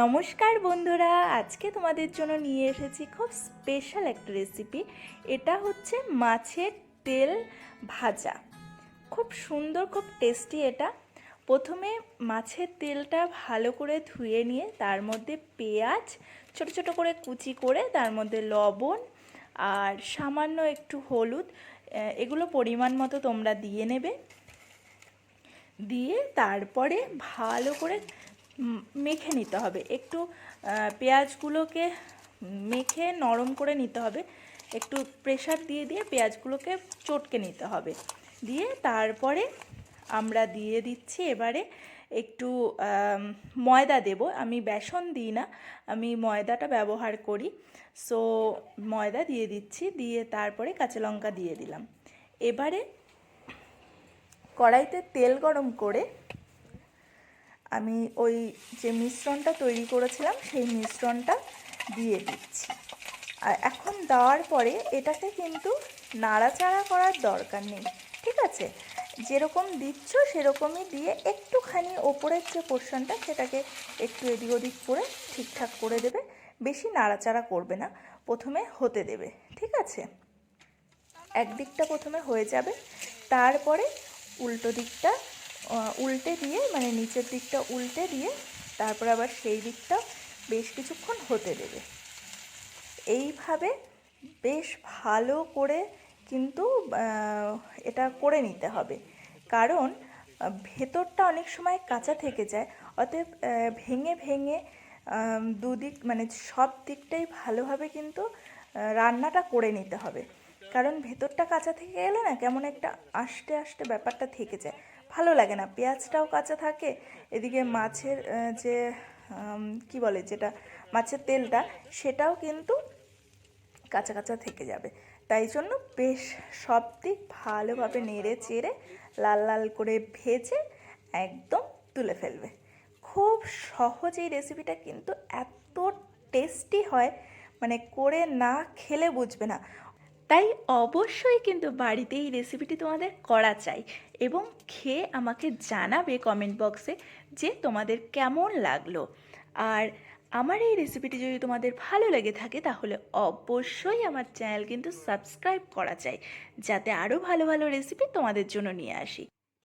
নমস্কার বন্ধুরা, আজকে তোমাদের জন্য নিয়ে এসেছি খুব স্পেশাল একটা রেসিপি। এটা হচ্ছে মাছের তেল ভাজা। খুব সুন্দর, খুব টেস্টি এটা। প্রথমে মাছের তেলটা ভালো করে ধুয়ে নিয়ে তার মধ্যে পেঁয়াজ ছোট ছোট করে কুচি করে, তার মধ্যে লবণ আর সামান্য একটু হলুদ, এগুলো পরিমাণ মতো তোমরা দিয়ে নেবে। দিয়ে তারপরে ভালো করে মেখে নিতে হবে। একটু পেঁয়াজগুলোকে মেখে নরম করে নিতে হবে। একটু প্রেসার দিয়ে দিয়ে পেঁয়াজগুলোকে চটকে নিতে হবে। দিয়ে তারপরে আমরা দিয়ে দিচ্ছি এবারে একটু ময়দা দেব। আমি বেসন দিই না, আমি ময়দাটা ব্যবহার করি। সো ময়দা দিয়ে দিচ্ছি, দিয়ে তারপরে কাঁচা লঙ্কা দিয়ে দিলাম। এবারে কড়াইতে তেল গরম করে আমি ওই যে মিশ্রণটা তৈরি করেছিলাম সেই মিশ্রণটা দিয়ে দিচ্ছি। আর এখন দেওয়ার পরে এটাকে কিন্তু নাড়াচাড়া করার দরকার নেই, ঠিক আছে? যেরকম দিচ্ছ সেরকমই দিয়ে একটুখানি ওপরের যে পোর্শনটা সেটাকে একটু এদিক ওদিক করে ঠিকঠাক করে দেবে। বেশি নাড়াচাড়া করবে না, প্রথমে হতে দেবে, ঠিক আছে? একদিকটা প্রথমে হয়ে যাবে, তারপরে উল্টো দিকটা উল্টে দিয়ে, মানে নিচের দিকটা উল্টে দিয়ে তারপর আবার সেই দিকটা বেশ কিছুক্ষণ হতে দেবে। এইভাবে বেশ ভালো করে কিন্তু এটা করে নিতে হবে, কারণ ভেতরটা অনেক সময় কাঁচা থেকে যায়। অতএব ভেঙে ভেঙে দুদিক, মানে সব দিকটাই ভালোভাবে কিন্তু রান্নাটা করে নিতে হবে। কারণ ভেতরটা কাঁচা থেকে গেলে না কেমন একটা আষ্টে আষ্টে ব্যাপারটা থেকে যায়, ভালো লাগে না। পেঁয়াজটাও কাঁচা থাকে, এদিকে মাছের যে কি বলে, যেটা মাছের তেলটা, সেটাও কিন্তু কাঁচা কাঁচা থেকে যাবে। তাই জন্য বেশ সব দিক ভালোভাবে নেড়ে চেড়ে লাল লাল করে ভেজে একদম তুলে ফেলবে। খুব সহজ এই রেসিপিটা, কিন্তু এত টেস্টি হয়, মানে করে না খেলে বুঝবে না। তাই অবশ্যই কিন্তু বাড়িতে এই রেসিপিটি তোমাদের করা চাই, এবং খেয়ে আমাকে জানাবে কমেন্ট বক্সে যে তোমাদের কেমন লাগলো। আর আমার এই রেসিপিটি যদি তোমাদের ভালো লেগে থাকে তাহলে অবশ্যই আমার চ্যানেল কিন্তু সাবস্ক্রাইব করা চাই, যাতে আরও ভালো ভালো রেসিপি তোমাদের জন্য নিয়ে আসি।